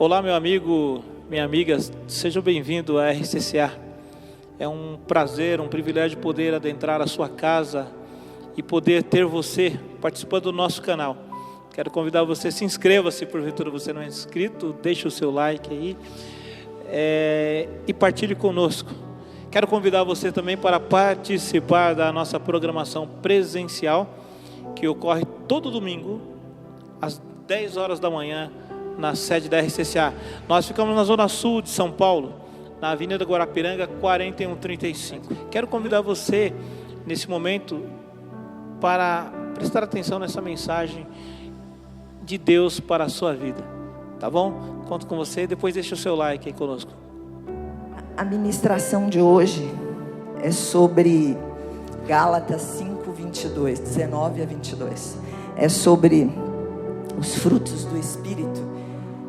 Olá, meu amigo, minha amiga, sejam bem-vindos à RCCA. É um prazer, um privilégio poder adentrar a sua casa e poder ter você participando do nosso canal. Quero convidar você, se inscreva se porventura você não é inscrito, deixe o seu like aí e partilhe conosco. Quero convidar você também para participar da nossa programação presencial, que ocorre todo domingo, às 10 horas da manhã, na sede da RCCA. Nós ficamos na Zona Sul de São Paulo, na Avenida Guarapiranga, 4135. Quero convidar você, nesse momento, para prestar atenção nessa mensagem de Deus para a sua vida. Tá bom? Conto com você, depois deixa o seu like aí conosco. A ministração de hoje é sobre Gálatas 5, 22, 19 a 22. É sobre os frutos do Espírito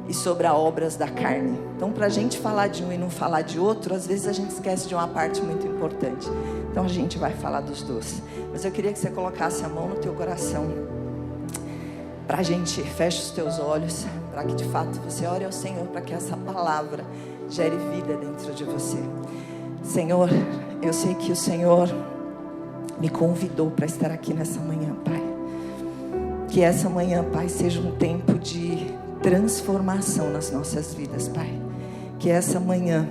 e sobre as obras da carne. Então, para a gente falar de um e não falar de outro, às vezes a gente esquece de uma parte muito importante. Então, a gente vai falar dos dois. Mas eu queria que você colocasse a mão no teu coração. Para a gente, feche os teus olhos, para que de fato você ore ao Senhor, para que essa palavra gere vida dentro de você. Senhor, eu sei que o Senhor me convidou para estar aqui nessa manhã, Pai. Que essa manhã, Pai, seja um tempo de transformação nas nossas vidas, Pai. Que essa manhã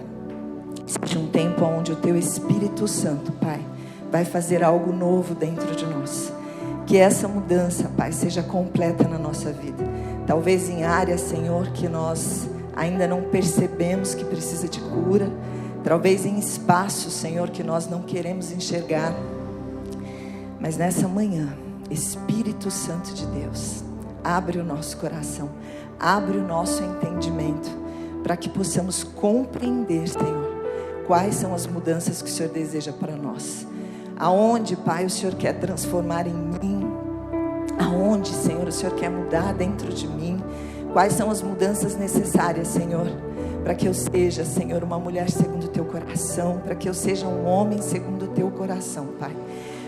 seja um tempo onde o Teu Espírito Santo, Pai, vai fazer algo novo dentro de nós. Que essa mudança, Pai, seja completa na nossa vida. Talvez em áreas, Senhor, que nós ainda não percebemos que precisa de cura. Talvez em espaços, Senhor, que nós não queremos enxergar. Mas nessa manhã, Espírito Santo de Deus, abre o nosso coração, abre o nosso entendimento, para que possamos compreender, Senhor, quais são as mudanças que o Senhor deseja para nós. Aonde, Pai, o Senhor quer transformar em mim? Aonde, Senhor, o Senhor quer mudar dentro de mim? Quais são as mudanças necessárias, Senhor, para que eu seja, Senhor, uma mulher segundo o Teu coração, para que eu seja um homem segundo o Teu coração, Pai.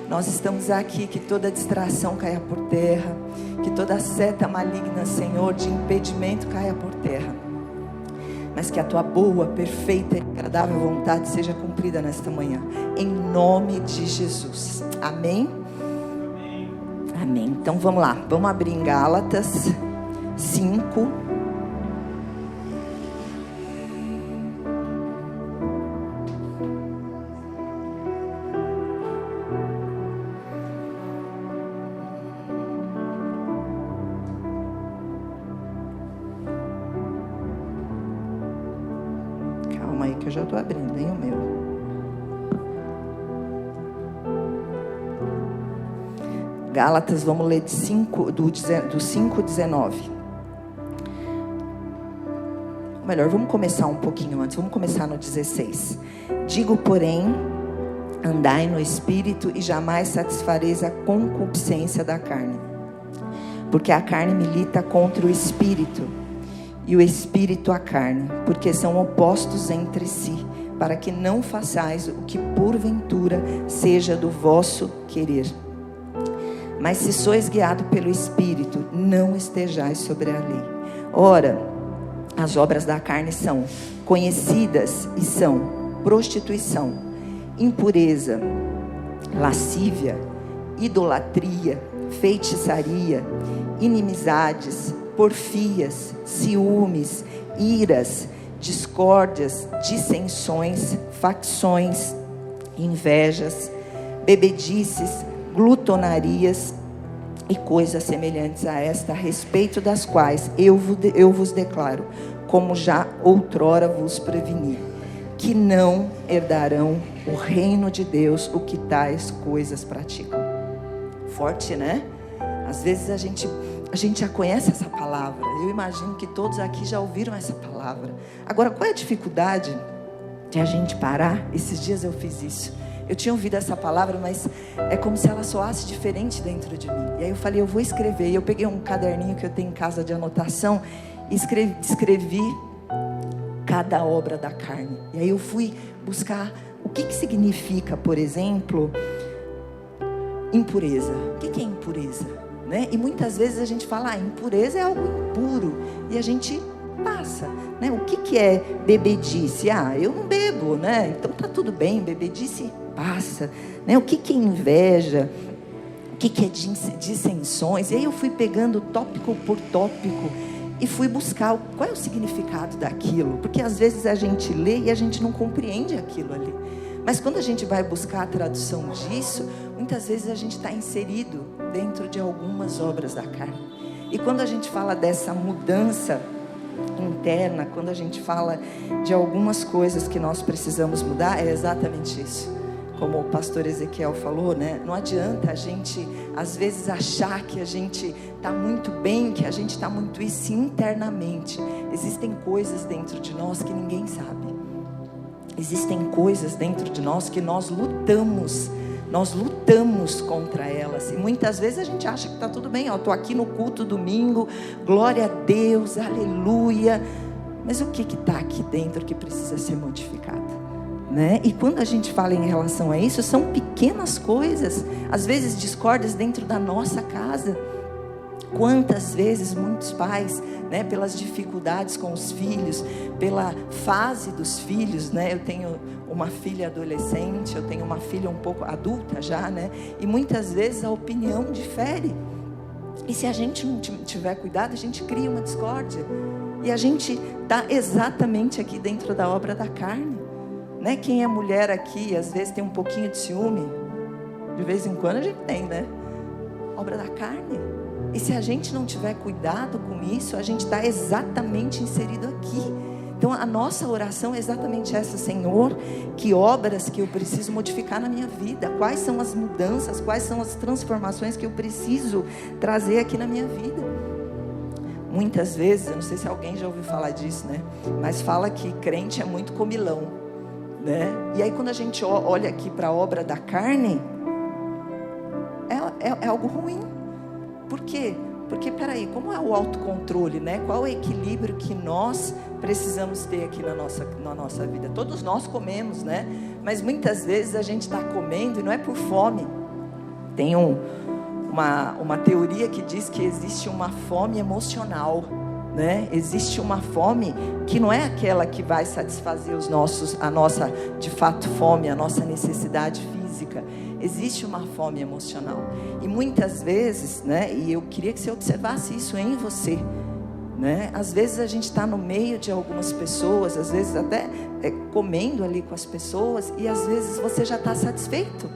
Nós estamos aqui, que toda distração caia por terra, que toda seta maligna, Senhor, de impedimento caia por terra, mas que a Tua boa, perfeita e agradável vontade seja cumprida nesta manhã, em nome de Jesus, amém? Amém. Então vamos lá, vamos abrir em Gálatas 5. Calma aí que eu já estou abrindo, hein, o meu. Gálatas, vamos ler do 5:19. Melhor, vamos começar um pouquinho antes. Vamos começar no 16. Digo, porém, andai no Espírito e jamais satisfareis a concupiscência da carne. Porque a carne milita contra o Espírito e o Espírito a carne, porque são opostos entre si, para que não façais o que porventura seja do vosso querer. Mas se sois guiados pelo Espírito, não estejais sobre a lei. Ora, as obras da carne são conhecidas e são prostituição, impureza, lascívia, idolatria, feitiçaria, inimizades, porfias, ciúmes, iras, discórdias, dissensões, facções, invejas, bebedices, glutonarias e coisas semelhantes a esta, a respeito das quais eu vos declaro, como já outrora vos preveni, que não herdarão o reino de Deus o que tais coisas praticam. Forte, né? Às vezes a gente já conhece essa palavra. Eu imagino que todos aqui já ouviram essa palavra. Agora, qual é a dificuldade de a gente parar? Esses dias eu fiz isso. Eu tinha ouvido essa palavra, mas é como se ela soasse diferente dentro de mim. E aí eu falei, eu vou escrever. E eu peguei um caderninho que eu tenho em casa de anotação e escrevi cada obra da carne. E aí eu fui buscar o que significa, por exemplo, impureza. O que é impureza? Né? E muitas vezes a gente fala, impureza é algo impuro. E a gente passa, né? O que é bebedice? Eu não bebo, né? Então tá tudo bem, bebedice passa, né? O que é inveja? O que é dissensões? E aí eu fui pegando tópico por tópico e fui buscar qual é o significado daquilo, porque às vezes a gente lê e a gente não compreende aquilo ali, mas quando a gente vai buscar a tradução disso, muitas vezes a gente está inserido dentro de algumas obras da carne. E quando a gente fala dessa mudança interna, quando a gente fala de algumas coisas que nós precisamos mudar, é exatamente isso. Como o pastor Ezequiel falou, né? Não adianta a gente, às vezes, achar que a gente está muito bem, que a gente está muito isso internamente. Existem coisas dentro de nós que ninguém sabe. Existem coisas dentro de nós que nós lutamos contra elas. E muitas vezes a gente acha que está tudo bem. Estou aqui no culto domingo, glória a Deus, aleluia. Mas o que está aqui dentro que precisa ser modificado? Né? E quando a gente fala em relação a isso, são pequenas coisas, às vezes discórdias dentro da nossa casa. Quantas vezes muitos pais, né, pelas dificuldades com os filhos, pela fase dos filhos, né? Eu tenho uma filha adolescente, eu tenho uma filha um pouco adulta já, né? E muitas vezes a opinião difere. E se a gente não tiver cuidado, a gente cria uma discórdia. E a gente está exatamente aqui dentro da obra da carne. Né? Quem é mulher aqui, às vezes tem um pouquinho de ciúme. De vez em quando a gente tem, né? Obra da carne. E se a gente não tiver cuidado com isso, a gente está exatamente inserido aqui. Então a nossa oração é exatamente essa: Senhor, que obras que eu preciso modificar na minha vida? Quais são as mudanças, quais são as transformações que eu preciso trazer aqui na minha vida? Muitas vezes, eu não sei se alguém já ouviu falar disso, né? Mas fala que crente é muito comilão. Né? E aí quando a gente olha aqui para a obra da carne, é algo ruim. Por quê? Porque peraí, como é o autocontrole, né? Qual é o equilíbrio que nós precisamos ter aqui na nossa vida? Todos nós comemos, né? Mas muitas vezes a gente está comendo e não é por fome. Tem uma teoria que diz que existe uma fome emocional, né? Existe uma fome que não é aquela que vai satisfazer a nossa, de fato, fome, a nossa necessidade física. Existe uma fome emocional. E muitas vezes, né? E eu queria que você observasse isso em você, né? Às vezes a gente está no meio de algumas pessoas, às vezes até comendo ali com as pessoas, e às vezes você já está satisfeito.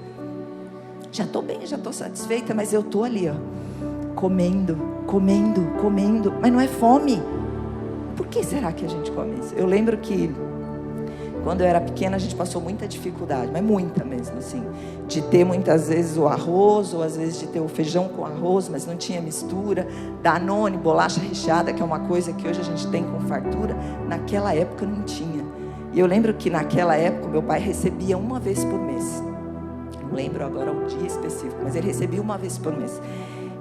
Já estou bem, já estou satisfeita, mas eu estou ali, comendo, mas não é fome. Por que será que a gente come isso? Eu lembro que quando eu era pequena a gente passou muita dificuldade, mas muita mesmo, assim, de ter muitas vezes o arroz, ou às vezes de ter o feijão com arroz, mas não tinha mistura. Danone, bolacha recheada, que é uma coisa que hoje a gente tem com fartura, naquela época não tinha. E eu lembro que naquela época meu pai recebia uma vez por mês. Não lembro agora um dia específico, mas ele recebia uma vez por mês.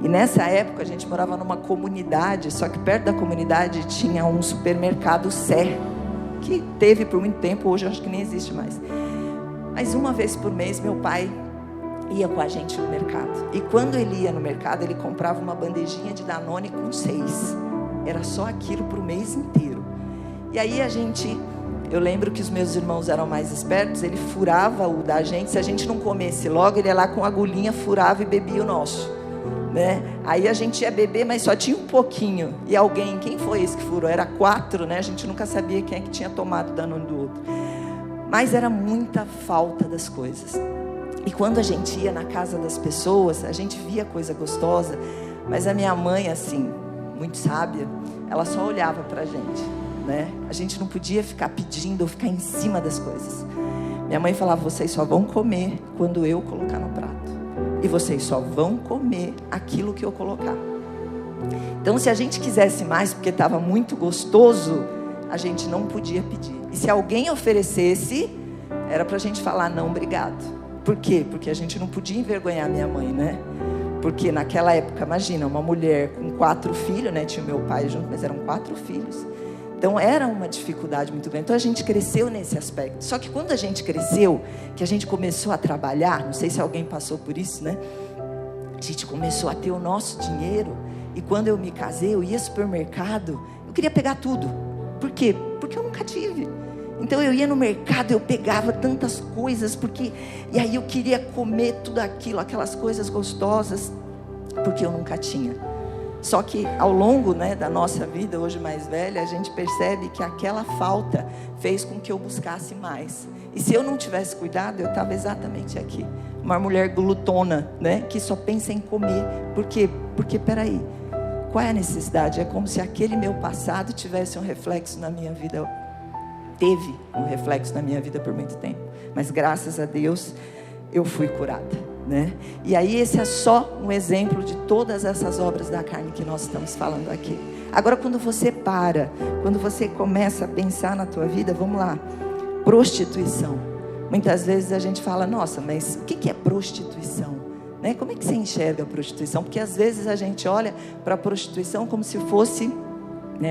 E nessa época a gente morava numa comunidade, só que perto da comunidade tinha um supermercado Sé, que teve por muito tempo, hoje eu acho que nem existe mais. Mas uma vez por mês meu pai ia com a gente no mercado. E quando ele ia no mercado, ele comprava uma bandejinha de Danone com 6. Era só aquilo para o mês inteiro. E aí eu lembro que os meus irmãos eram mais espertos, ele furava o da gente. Se a gente não comesse logo, ele ia lá com a agulhinha, furava e bebia o nosso. Né? Aí a gente ia beber, mas só tinha um pouquinho. E alguém, quem foi esse que furou? Era 4, né? A gente nunca sabia quem é que tinha tomado Danone do outro. Mas era muita falta das coisas. E quando a gente ia na casa das pessoas, a gente via coisa gostosa, mas a minha mãe, assim, muito sábia, ela só olhava pra gente, né? A gente não podia ficar pedindo ou ficar em cima das coisas. Minha mãe falava: vocês só vão comer quando eu colocar no prato. E vocês só vão comer aquilo que eu colocar. Então, se a gente quisesse mais, porque estava muito gostoso, a gente não podia pedir. E se alguém oferecesse, era para a gente falar: não, obrigado. Por quê? Porque a gente não podia envergonhar minha mãe, né? Porque naquela época, imagina, uma mulher com 4 filhos, né? Tinha o meu pai junto, mas eram 4 filhos. Então era uma dificuldade muito grande. Então a gente cresceu nesse aspecto. Só que quando a gente cresceu, que a gente começou a trabalhar, não sei se alguém passou por isso, né? A gente começou a ter o nosso dinheiro. E quando eu me casei, eu ia ao supermercado, eu queria pegar tudo. Por quê? Porque eu nunca tive. Então eu ia no mercado, eu pegava tantas coisas, e aí eu queria comer tudo aquilo, aquelas coisas gostosas, porque eu nunca tinha. Só que ao longo, da nossa vida, hoje mais velha, a gente percebe que aquela falta fez com que eu buscasse mais. E se eu não tivesse cuidado, eu estava exatamente aqui. Uma mulher glutona, que só pensa em comer. Por quê? Porque, peraí, qual é a necessidade? É como se aquele meu passado tivesse um reflexo na minha vida. Teve um reflexo na minha vida por muito tempo. Mas graças a Deus, eu fui curada. E aí esse é só um exemplo de todas essas obras da carne que nós estamos falando aqui. Agora, quando você começa a pensar na tua vida, vamos lá, prostituição. Muitas vezes a gente fala, nossa, mas o que é prostituição? Como é que você enxerga a prostituição? Porque às vezes a gente olha para a prostituição como se fosse,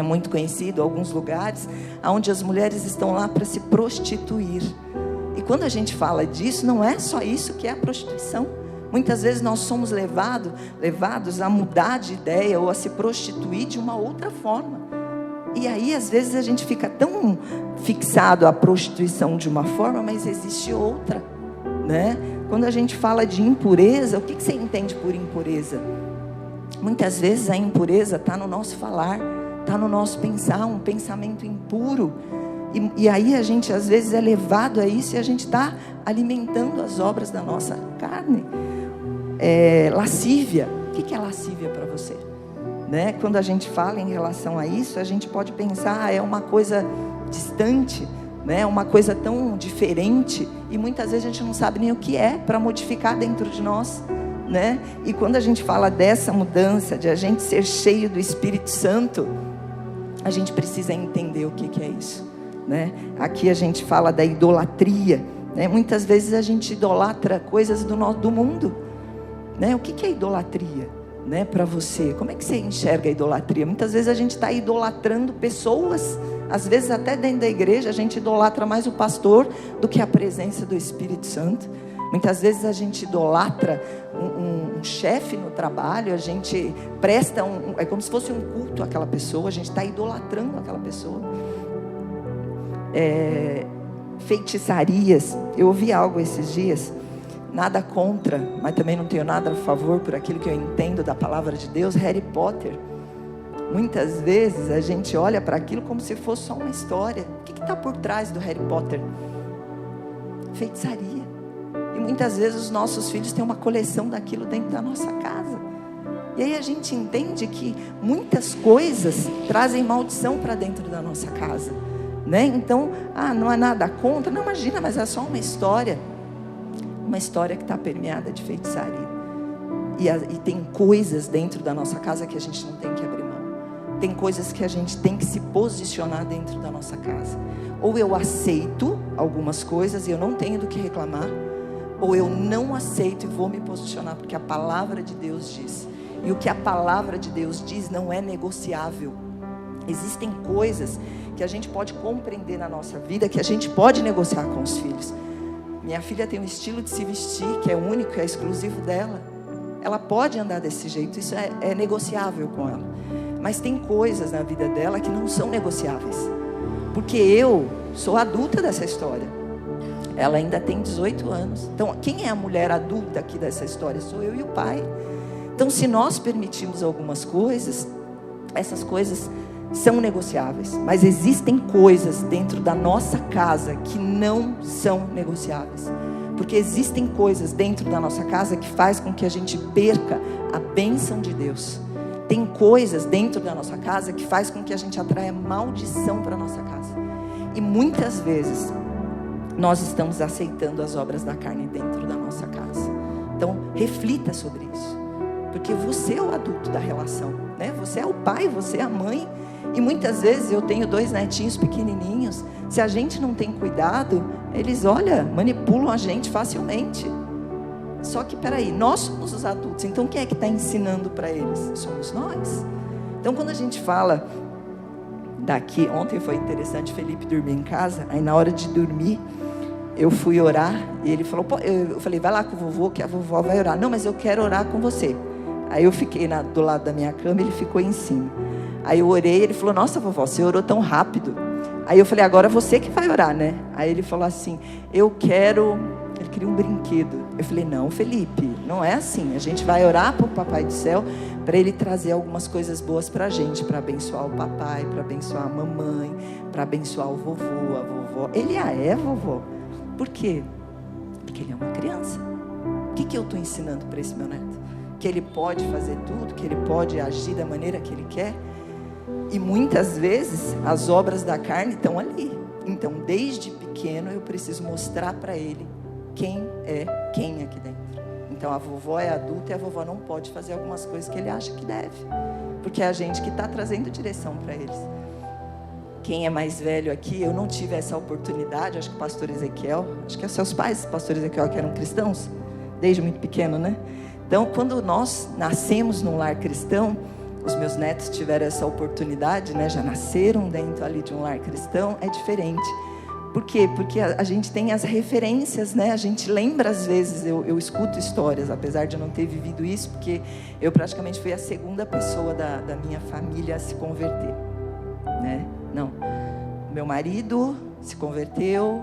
muito conhecido, alguns lugares, onde as mulheres estão lá para se prostituir. E quando a gente fala disso, não é só isso que é a prostituição. Muitas vezes nós somos levados a mudar de ideia ou a se prostituir de uma outra forma. E aí às vezes a gente fica tão fixado à prostituição de uma forma, mas existe outra, Quando a gente fala de impureza, o que você entende por impureza? Muitas vezes a impureza está no nosso falar, está no nosso pensar, um pensamento impuro. E aí a gente às vezes é levado a isso e a gente está alimentando as obras da nossa carne. Lascívia. O que é lascívia para você? Quando a gente fala em relação a isso, a gente pode pensar, é uma coisa distante, uma coisa tão diferente, e muitas vezes a gente não sabe nem o que é para modificar dentro de nós. E quando a gente fala dessa mudança, de a gente ser cheio do Espírito Santo, a gente precisa entender o que é isso. Aqui a gente fala da idolatria, Muitas vezes a gente idolatra coisas do mundo, O que é idolatria, para você? Como é que você enxerga a idolatria? Muitas vezes a gente está idolatrando pessoas. Às vezes até dentro da igreja a gente idolatra mais o pastor do que a presença do Espírito Santo. Muitas vezes a gente idolatra um chefe no trabalho, a gente presta é como se fosse um culto àquela pessoa, a gente está idolatrando aquela pessoa. Feitiçarias. Eu ouvi algo esses dias, nada contra, mas também não tenho nada a favor por aquilo que eu entendo da palavra de Deus. Harry Potter. Muitas vezes a gente olha para aquilo como se fosse só uma história. O que está por trás do Harry Potter? Feitiçaria. E muitas vezes os nossos filhos têm uma coleção daquilo dentro da nossa casa. E aí a gente entende que muitas coisas trazem maldição para dentro da nossa casa. Então, não há nada contra. Não, imagina, mas é só uma história. Uma história que está permeada de feitiçaria. E tem coisas dentro da nossa casa que a gente não tem que abrir mão. Tem coisas que a gente tem que se posicionar dentro da nossa casa. Ou eu aceito algumas coisas e eu não tenho do que reclamar, ou eu não aceito e vou me posicionar, porque a palavra de Deus diz. E o que a palavra de Deus diz não é negociável. Existem coisas que a gente pode compreender na nossa vida, que a gente pode negociar com os filhos. Minha filha tem um estilo de se vestir que é único, é exclusivo dela. Ela pode andar desse jeito, isso é negociável com ela. Mas tem coisas na vida dela que não são negociáveis. Porque eu sou adulta dessa história. Ela ainda tem 18 anos. Então, quem é a mulher adulta aqui dessa história? Sou eu e o pai. Então, se nós permitimos algumas coisas, essas coisas são negociáveis. Mas existem coisas dentro da nossa casa que não são negociáveis. Porque existem coisas dentro da nossa casa que faz com que a gente perca a bênção de Deus. Tem coisas dentro da nossa casa que faz com que a gente atraia maldição para a nossa casa. E muitas vezes nós estamos aceitando as obras da carne dentro da nossa casa. Então, reflita sobre isso. Porque você é o adulto da relação, Você é o pai, você é a mãe. E muitas vezes eu tenho 2 netinhos pequenininhos. Se a gente não tem cuidado, eles, manipulam a gente facilmente. Só que, peraí, nós somos os adultos. Então, quem é que está ensinando para eles? Somos nós. Então, quando a gente fala daqui, ontem foi interessante, Felipe dormir em casa. Aí, na hora de dormir, eu fui orar. E ele falou, eu falei, vai lá com o vovô, que a vovó vai orar. Não, mas eu quero orar com você. Aí eu fiquei do lado da minha cama, ele ficou em cima. Aí eu orei, ele falou, nossa vovó, você orou tão rápido. Aí eu falei, agora você que vai orar, né? Aí ele falou assim, ele queria um brinquedo. Eu falei, não, Felipe, não é assim. A gente vai orar para o Papai do Céu, para ele trazer algumas coisas boas para a gente, para abençoar o papai, para abençoar a mamãe, para abençoar o vovô, a vovó. Ele é vovó. Por quê? Porque ele é uma criança. O que eu estou ensinando para esse meu neto? Que ele pode fazer tudo, que ele pode agir da maneira que ele quer. E muitas vezes as obras da carne estão ali. Então, desde pequeno, eu preciso mostrar para ele quem é quem aqui dentro. Então, a vovó é adulta e a vovó não pode fazer algumas coisas que ele acha que deve. Porque é a gente que está trazendo direção para eles. Quem é mais velho aqui, eu não tive essa oportunidade, acho que o pastor Ezequiel, acho que é seus pais, pastor Ezequiel, que eram cristãos, desde muito pequeno, né? Então, quando nós nascemos num lar cristão, os meus netos tiveram essa oportunidade, né? Já nasceram dentro ali de um lar cristão, é diferente. Por quê? Porque a gente tem as referências, né? A gente lembra às vezes, eu escuto histórias, apesar de eu não ter vivido isso, porque eu praticamente fui a segunda pessoa da minha família a se converter, né? Não, meu marido se converteu,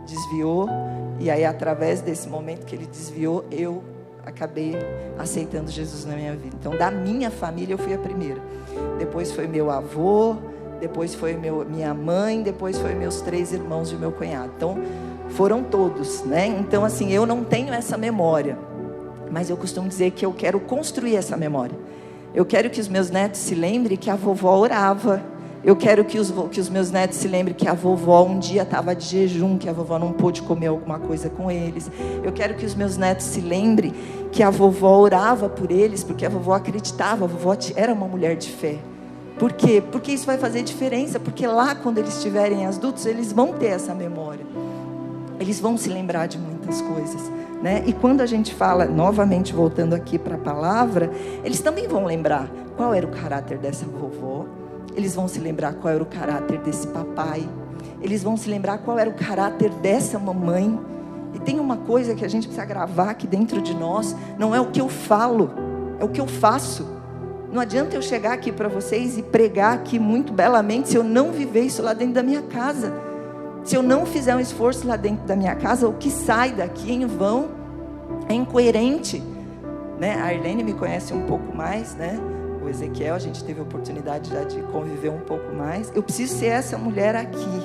desviou, e aí através desse momento que ele desviou, eu acabei aceitando Jesus na minha vida. Então, da minha família eu fui a primeira. Depois foi meu avô, depois foi minha mãe, depois foi meus 3 irmãos e o meu cunhado. Então, foram todos, né? Então, assim, eu não tenho essa memória, mas eu costumo dizer que eu quero construir essa memória. Eu quero que os meus netos se lembrem que a vovó orava. Eu quero que os meus netos se lembrem que a vovó um dia estava de jejum, que a vovó não pôde comer alguma coisa com eles. Eu quero que os meus netos se lembrem que a vovó orava por eles, porque a vovó acreditava, a vovó era uma mulher de fé. Por quê? Porque isso vai fazer diferença, porque lá quando eles estiverem adultos, eles vão ter essa memória. Eles vão se lembrar de muitas coisas, né? E quando a gente fala, novamente voltando aqui para a palavra, eles também vão lembrar qual era o caráter dessa vovó. Eles vão se lembrar qual era o caráter desse papai. Eles vão se lembrar qual era o caráter dessa mamãe. E tem uma coisa que a gente precisa gravar aqui dentro de nós. Não é o que eu falo, é o que eu faço. Não adianta eu chegar aqui para vocês e pregar aqui muito belamente se eu não viver isso lá dentro da minha casa. Se eu não fizer um esforço lá dentro da minha casa, o que sai daqui em vão é incoerente, né? A Arlene me conhece um pouco mais, né? O Ezequiel, a gente teve a oportunidade já de conviver um pouco mais. Eu preciso ser essa mulher aqui,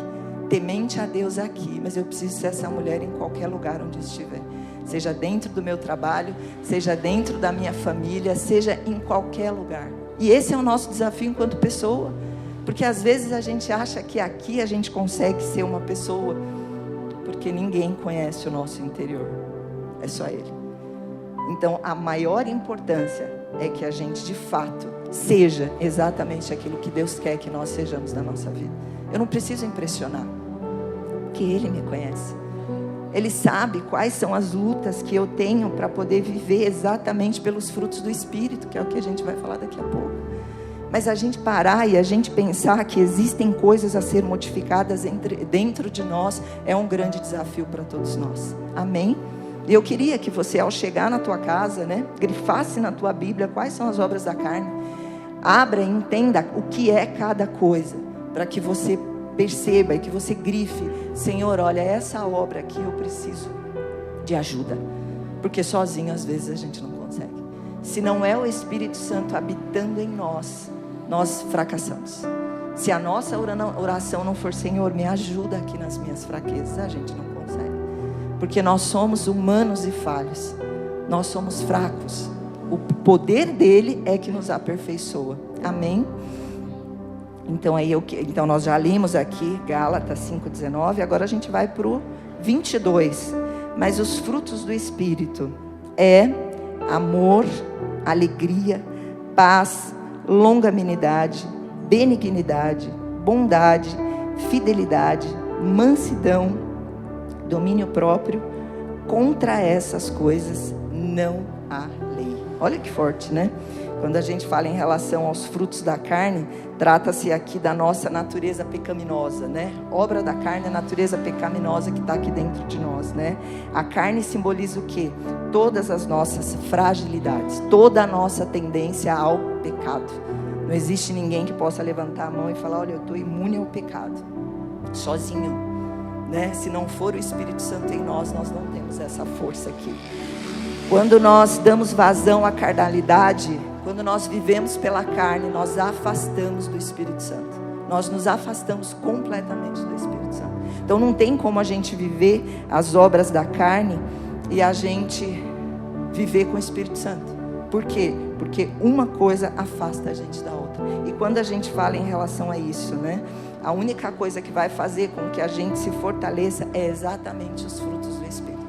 temente a Deus aqui, mas eu preciso ser essa mulher em qualquer lugar onde estiver. Seja dentro do meu trabalho, seja dentro da minha família, seja em qualquer lugar. E esse é o nosso desafio enquanto pessoa. Porque às vezes a gente acha que aqui a gente consegue ser uma pessoa, porque ninguém conhece o nosso interior. É só Ele. Então a maior importância é que a gente de fato seja exatamente aquilo que Deus quer que nós sejamos na nossa vida. Eu não preciso impressionar, porque Ele me conhece. Ele sabe quais são as lutas que eu tenho para poder viver exatamente pelos frutos do Espírito, que é o que a gente vai falar daqui a pouco. Mas a gente parar e a gente pensar que existem coisas a ser modificadas dentro de nós é um grande desafio para todos nós. Amém? E eu queria que você, ao chegar na tua casa, né, grifasse na tua Bíblia quais são as obras da carne. Abra e entenda o que é cada coisa, para que você perceba e que você grife: Senhor, olha, essa obra aqui eu preciso de ajuda, porque sozinho às vezes a gente não consegue. Se não é o Espírito Santo habitando em nós, nós fracassamos. Se a nossa oração não for: Senhor, me ajuda aqui nas minhas fraquezas, a gente não consegue, porque nós somos humanos e falhos, nós somos fracos. O poder dele é que nos aperfeiçoa. Amém? Então nós já lemos aqui Gálatas 5:19, agora a gente vai para o 22. Mas os frutos do Espírito é amor, alegria, paz, longanimidade, benignidade, bondade, fidelidade, mansidão, domínio próprio. Contra essas coisas não há lei. Olha que forte, né? Quando a gente fala em relação aos frutos da carne, trata-se aqui da nossa natureza pecaminosa, né? Obra da carne é a natureza pecaminosa que está aqui dentro de nós, né? A carne simboliza o quê? Todas as nossas fragilidades, toda a nossa tendência ao pecado. Não existe ninguém que possa levantar a mão e falar: olha, eu estou imune ao pecado, sozinho, né? Se não for o Espírito Santo em nós, nós não temos essa força aqui. Quando nós damos vazão à carnalidade, quando nós vivemos pela carne, nós afastamos do Espírito Santo. Nós nos afastamos completamente do Espírito Santo. Então não tem como a gente viver as obras da carne e a gente viver com o Espírito Santo. Por quê? Porque uma coisa afasta a gente da outra. E quando a gente fala em relação a isso, né? A única coisa que vai fazer com que a gente se fortaleça é exatamente os frutos do Espírito.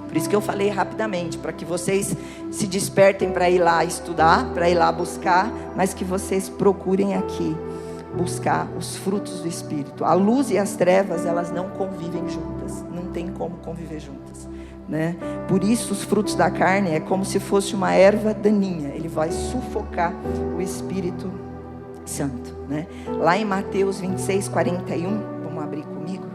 Por isso que eu falei rapidamente, para que vocês se despertem para ir lá estudar, para ir lá buscar, mas que vocês procurem aqui buscar os frutos do Espírito. A luz e as trevas, elas não convivem juntas, não tem como conviver juntas, né? Por isso os frutos da carne é como se fosse uma erva daninha, ele vai sufocar o Espírito Santo, né? Lá em Mateus 26, 41, vamos abrir comigo.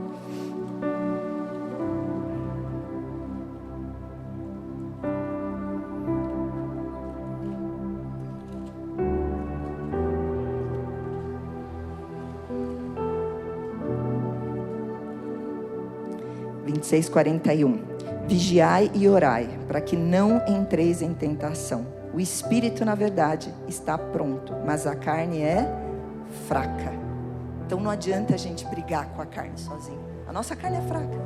Mateus 26:41. Vigiai e orai, para que não entreis em tentação. O espírito, na verdade, está pronto, mas a carne é fraca. Então não adianta a gente brigar com a carne sozinho. A nossa carne é fraca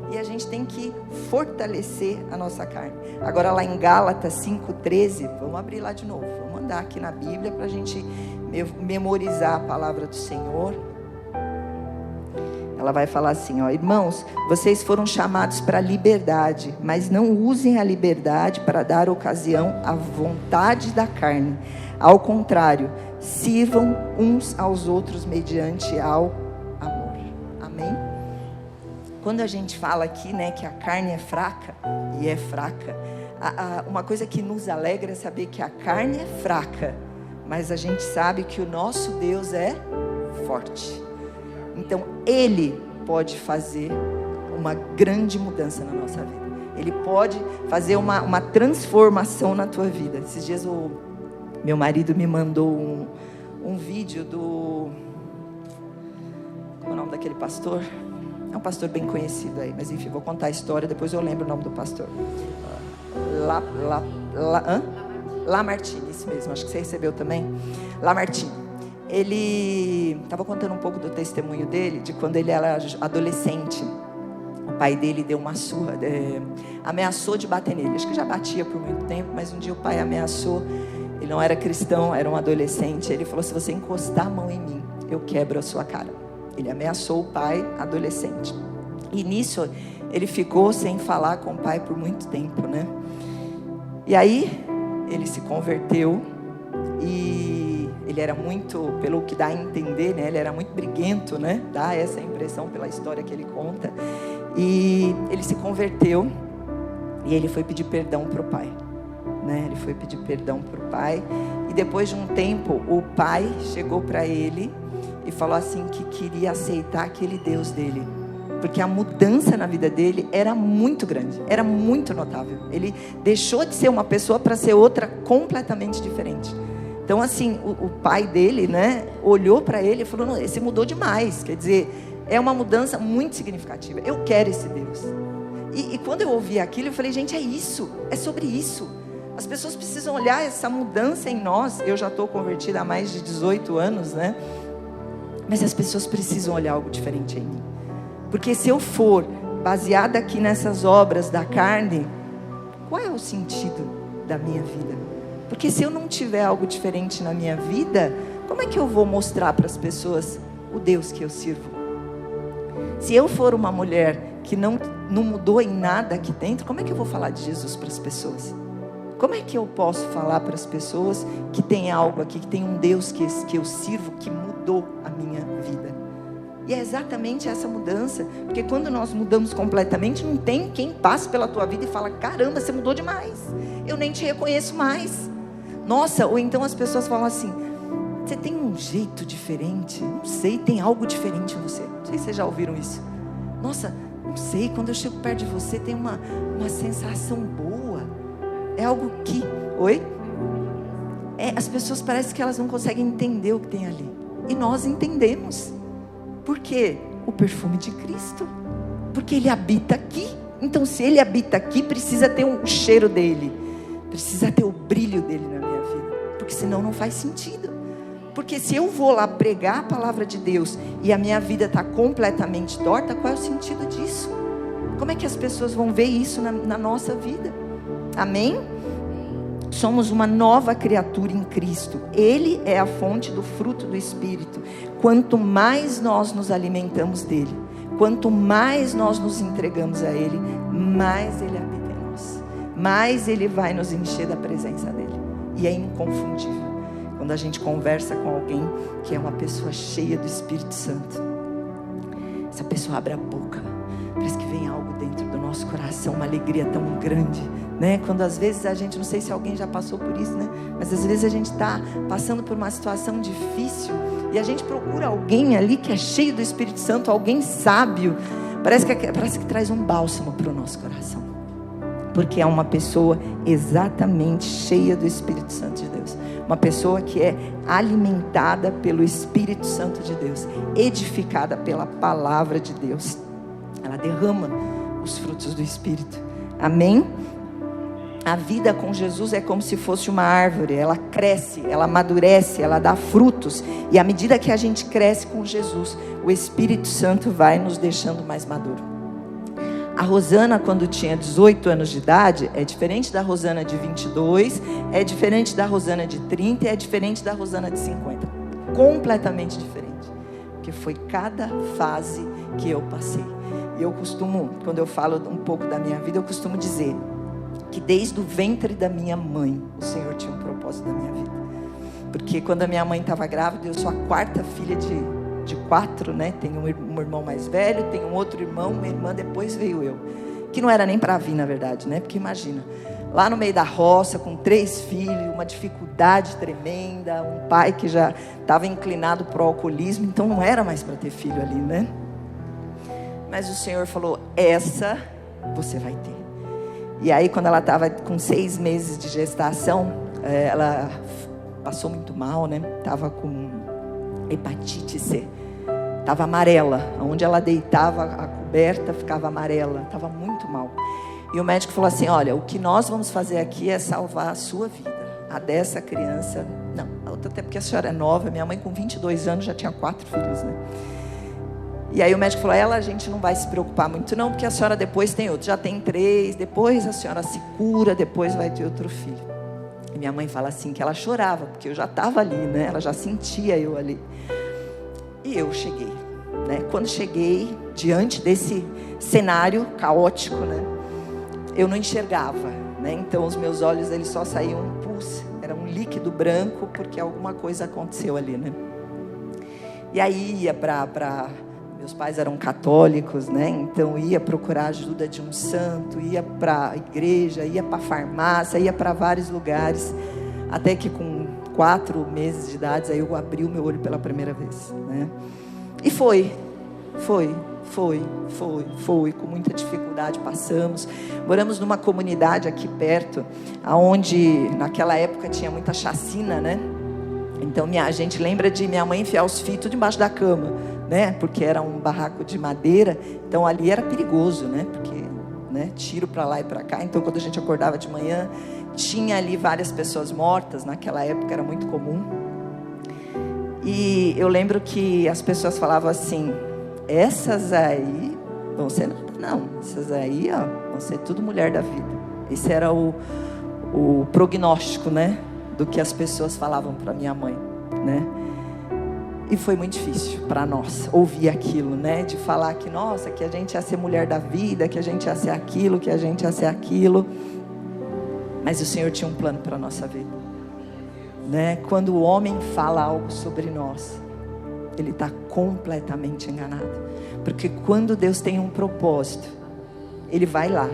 e a gente tem que fortalecer a nossa carne. Agora lá em Gálatas 5:13, vamos abrir lá de novo. Vamos andar aqui na Bíblia para a gente memorizar a palavra do Senhor. Ela vai falar assim, ó: irmãos, vocês foram chamados para a liberdade, mas não usem a liberdade para dar ocasião à vontade da carne. Ao contrário, sirvam uns aos outros mediante ao amor. Amém? Quando a gente fala aqui, né, que a carne é fraca, e é fraca, uma coisa que nos alegra é saber que a carne é fraca, mas a gente sabe que o nosso Deus é forte. Então, Ele pode fazer uma grande mudança na nossa vida. Ele pode fazer uma transformação na tua vida. Esses dias o meu marido me mandou um vídeo do... Como é o nome daquele pastor? É um pastor bem conhecido aí, mas enfim, vou contar a história, depois eu lembro o nome do pastor. Lamartine, isso mesmo, acho que você recebeu também. Lamartine. Ele estava contando um pouco do testemunho dele, de quando ele era adolescente. O pai dele deu uma surra, ameaçou de bater nele. Acho que já batia por muito tempo, mas um dia o pai ameaçou. Ele não era cristão, era um adolescente. Ele falou: se você encostar a mão em mim, eu quebro a sua cara. Ele ameaçou o pai adolescente. E nisso, ele ficou sem falar com o pai por muito tempo, né? E aí, ele se converteu e... ele era muito, pelo que dá a entender, né? Ele era muito briguento, né? Dá essa impressão pela história que ele conta. E ele se converteu e ele foi pedir perdão para o pai, né? Ele foi pedir perdão para o pai. E depois de um tempo, o pai chegou para ele e falou assim que queria aceitar aquele Deus dele, porque a mudança na vida dele era muito grande, era muito notável. Ele deixou de ser uma pessoa para ser outra completamente diferente. Então assim, o pai dele, né, olhou para ele e falou: não, esse mudou demais. Quer dizer, é uma mudança muito significativa. Eu quero esse Deus. E quando eu ouvi aquilo, eu falei: gente, é isso, é sobre isso. As pessoas precisam olhar essa mudança em nós. Eu já estou convertida há mais de 18 anos, né? Mas as pessoas precisam olhar algo diferente em mim. Porque se eu for baseada aqui nessas obras da carne, qual é o sentido da minha vida? Porque se eu não tiver algo diferente na minha vida, como é que eu vou mostrar para as pessoas o Deus que eu sirvo? Se eu for uma mulher que não mudou em nada aqui dentro, como é que eu vou falar de Jesus para as pessoas? Como é que eu posso falar para as pessoas que tem algo aqui, que tem um Deus que eu sirvo, que mudou a minha vida? E é exatamente essa mudança, porque quando nós mudamos completamente, não tem quem passe pela tua vida e fala: caramba, você mudou demais, eu nem te reconheço mais. Nossa, ou então as pessoas falam assim: você tem um jeito diferente, não sei, tem algo diferente em você. Não sei se vocês já ouviram isso. Nossa, não sei, quando eu chego perto de você tem uma sensação boa. É algo que... Oi? As pessoas parecem que elas não conseguem entender o que tem ali. E nós entendemos. Por quê? O perfume de Cristo. Porque Ele habita aqui. Então, se Ele habita aqui, precisa ter o cheiro dEle. Precisa ter o brilho dEle na minha vida. Porque senão não faz sentido. Porque se eu vou lá pregar a palavra de Deus e a minha vida está completamente torta, qual é o sentido disso? Como é que as pessoas vão ver isso na nossa vida? Amém? Somos uma nova criatura em Cristo. Ele é a fonte do fruto do Espírito. Quanto mais nós nos alimentamos dele, quanto mais nós nos entregamos a ele, mais ele habita em nós, mais ele vai nos encher da presença dele. E é inconfundível quando a gente conversa com alguém que é uma pessoa cheia do Espírito Santo. Essa pessoa abre a boca, parece que vem algo dentro do nosso coração, uma alegria tão grande, né? Quando às vezes a gente, não sei se alguém já passou por isso, né? Mas às vezes a gente está passando por uma situação difícil e a gente procura alguém ali que é cheio do Espírito Santo, alguém sábio. Parece que traz um bálsamo para o nosso coração, porque é uma pessoa exatamente cheia do Espírito Santo de Deus. Uma pessoa que é alimentada pelo Espírito Santo de Deus, edificada pela palavra de Deus. Ela derrama os frutos do Espírito. Amém? A vida com Jesus é como se fosse uma árvore. Ela cresce, ela amadurece, ela dá frutos. E à medida que a gente cresce com Jesus, o Espírito Santo vai nos deixando mais maduro. A Rosana, quando tinha 18 anos de idade, é diferente da Rosana de 22, é diferente da Rosana de 30 e é diferente da Rosana de 50. Completamente diferente. Porque foi cada fase que eu passei. E eu costumo, quando eu falo um pouco da minha vida, eu costumo dizer que desde o ventre da minha mãe, o Senhor tinha um propósito na minha vida. Porque quando a minha mãe estava grávida, eu sou a quarta filha de 4, né? Tenho um irmão mais velho, tenho um outro irmão, uma irmã, depois veio eu. Que não era nem para vir, na verdade, né? Porque imagina, lá no meio da roça, com 3 filhos, uma dificuldade tremenda, um pai que já estava inclinado para o alcoolismo, então não era mais para ter filho ali, né? Mas o Senhor falou, essa você vai ter. E aí quando ela estava com 6 meses de gestação, ela passou muito mal, né? Estava com hepatite C. Estava amarela. Onde ela deitava, a coberta ficava amarela. Estava muito mal. E o médico falou assim, olha, o que nós vamos fazer aqui é salvar a sua vida. A dessa criança, não. Até porque a senhora é nova. Minha mãe com 22 anos já tinha 4 filhos, né? E aí o médico falou, a gente não vai se preocupar muito não, porque a senhora depois tem outro. Já tem 3, depois a senhora se cura, depois vai ter outro filho. E minha mãe fala assim, que ela chorava, porque eu já estava ali, né? Ela já sentia eu ali. E eu cheguei, né? Quando cheguei, diante desse cenário caótico, né? Eu não enxergava, né? Então os meus olhos, eles só saíam um pus. Era um líquido branco, porque alguma coisa aconteceu ali, né? E aí ia para... Meus pais eram católicos, né? Então ia procurar a ajuda de um santo, ia para a igreja, ia para a farmácia, ia para vários lugares. Até que com 4 meses de idade, aí eu abri o meu olho pela primeira vez, né? E foi, com muita dificuldade passamos. Moramos numa comunidade aqui perto, onde naquela época tinha muita chacina, né? Então a gente lembra de minha mãe enfiar os fios tudo embaixo da cama, né? Porque era um barraco de madeira, então ali era perigoso, né? Porque, né? Tiro para lá e para cá. Então quando a gente acordava de manhã, tinha ali várias pessoas mortas. Naquela época era muito comum. E eu lembro que as pessoas falavam assim, essas aí vão ser nada não, essas aí, ó, vão ser tudo mulher da vida. Esse era o prognóstico, né? Do que as pessoas falavam para minha mãe, né? E foi muito difícil para nós ouvir aquilo, né? De falar que, nossa, que a gente ia ser mulher da vida, que a gente ia ser aquilo, que a gente ia ser aquilo. Mas o Senhor tinha um plano para a nossa vida, né? Quando o homem fala algo sobre nós, ele está completamente enganado. Porque quando Deus tem um propósito, Ele vai lá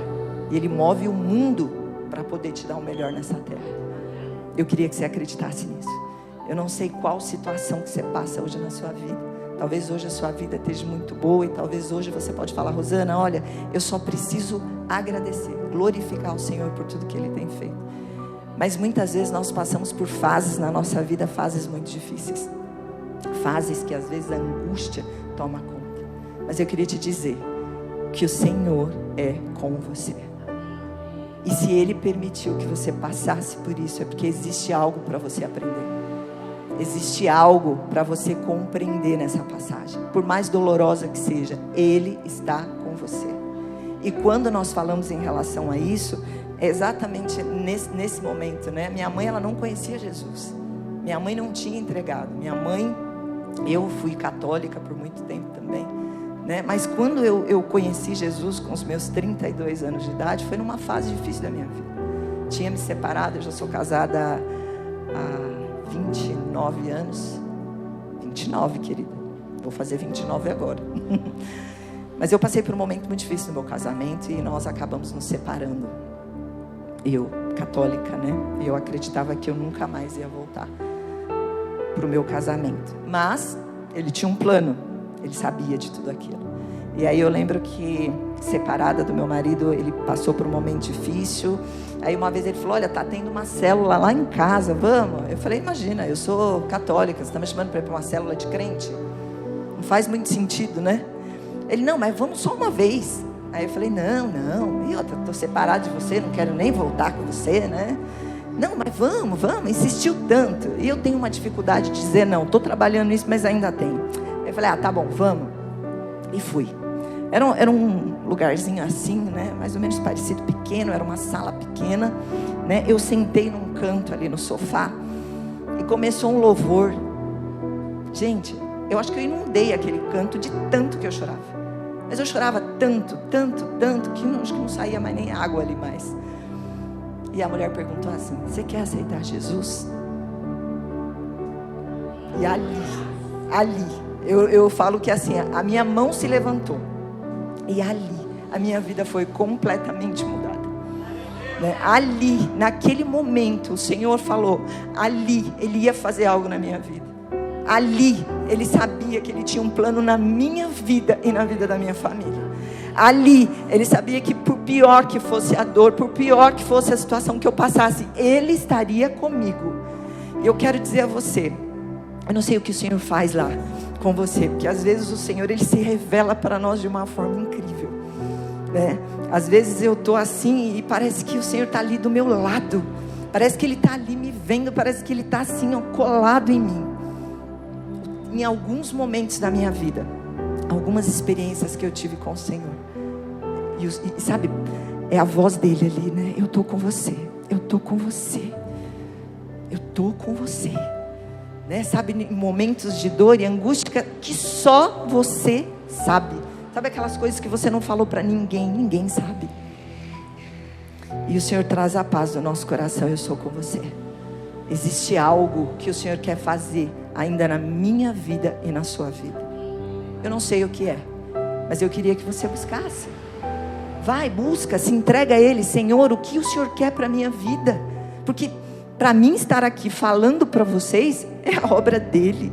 e Ele move o mundo para poder te dar o melhor nessa terra. Eu queria que você acreditasse nisso. Eu não sei qual situação que você passa hoje na sua vida. Talvez hoje a sua vida esteja muito boa e talvez hoje você pode falar, Rosana, olha, eu só preciso agradecer, glorificar o Senhor por tudo que Ele tem feito. Mas muitas vezes nós passamos por fases na nossa vida, fases muito difíceis. Fases que às vezes a angústia toma conta. Mas eu queria te dizer que o Senhor é com você. E se Ele permitiu que você passasse por isso, é porque existe algo para você aprender. Existe algo para você compreender nessa passagem. Por mais dolorosa que seja, Ele está com você. E quando nós falamos em relação a isso, é exatamente nesse momento, né? Minha mãe, ela não conhecia Jesus. Minha mãe não tinha entregado. Minha mãe, eu fui católica por muito tempo também, né? Mas quando eu conheci Jesus com os meus 32 anos de idade, foi numa fase difícil da minha vida. Tinha me separado, eu já sou casada há 29 anos. 29, querida. Vou fazer 29 agora. Mas eu passei por um momento muito difícil no meu casamento e nós acabamos nos separando. Eu, católica, né? Eu acreditava que eu nunca mais ia voltar para o meu casamento. Mas ele tinha um plano. Ele sabia de tudo aquilo. E aí eu lembro que, separada do meu marido, ele passou por um momento difícil. Aí uma vez ele falou, olha, tá tendo uma célula lá em casa, vamos? Eu falei, imagina, eu sou católica, você está me chamando para ir para uma célula de crente? Não faz muito sentido, né? Ele, não, mas vamos só uma vez. Aí eu falei, não, e outra, estou separado de você, não quero nem voltar com você, né? Não, mas vamos, insistiu tanto. E eu tenho uma dificuldade de dizer não, estou trabalhando nisso, mas ainda tenho. Aí eu falei, tá bom, vamos. E fui. Era um lugarzinho assim, né? Mais ou menos parecido, pequeno, era uma sala pequena, né? Eu sentei num canto ali no sofá e começou um louvor. Gente, eu acho que eu inundei aquele canto de tanto que eu chorava. Mas eu chorava tanto, que acho que não saía mais nem água ali mais. E a mulher perguntou assim, você quer aceitar Jesus? E ali, eu falo que assim, a minha mão se levantou. E ali, a minha vida foi completamente mudada. Né? Ali, naquele momento, o Senhor falou, ali, Ele ia fazer algo na minha vida. Ali, Ele sabia que Ele tinha um plano na minha vida e na vida da minha família. Ali, Ele sabia que por pior que fosse a dor, por pior que fosse a situação que eu passasse, Ele estaria comigo. E eu quero dizer a você, eu não sei o que o Senhor faz lá com você, porque às vezes o Senhor, Ele se revela para nós de uma forma incrível, né? Às vezes eu estou assim e parece que o Senhor está ali do meu lado, parece que Ele está ali me vendo, parece que Ele está assim, ó, colado em mim. Em alguns momentos da minha vida, algumas experiências que eu tive com o Senhor, e sabe, é a voz dele ali, né? Eu estou com você, eu estou com você, eu estou com você, né? Sabe, em momentos de dor e angústia que só você sabe. Sabe aquelas coisas que você não falou para ninguém, ninguém sabe. E o Senhor traz a paz do nosso coração. Eu sou com você. Existe algo que o Senhor quer fazer ainda na minha vida e na sua vida. Eu não sei o que é, mas eu queria que você buscasse. Vai, busca, se entrega a Ele. Senhor, o que o Senhor quer para a minha vida? Porque para mim estar aqui falando para vocês é a obra dEle.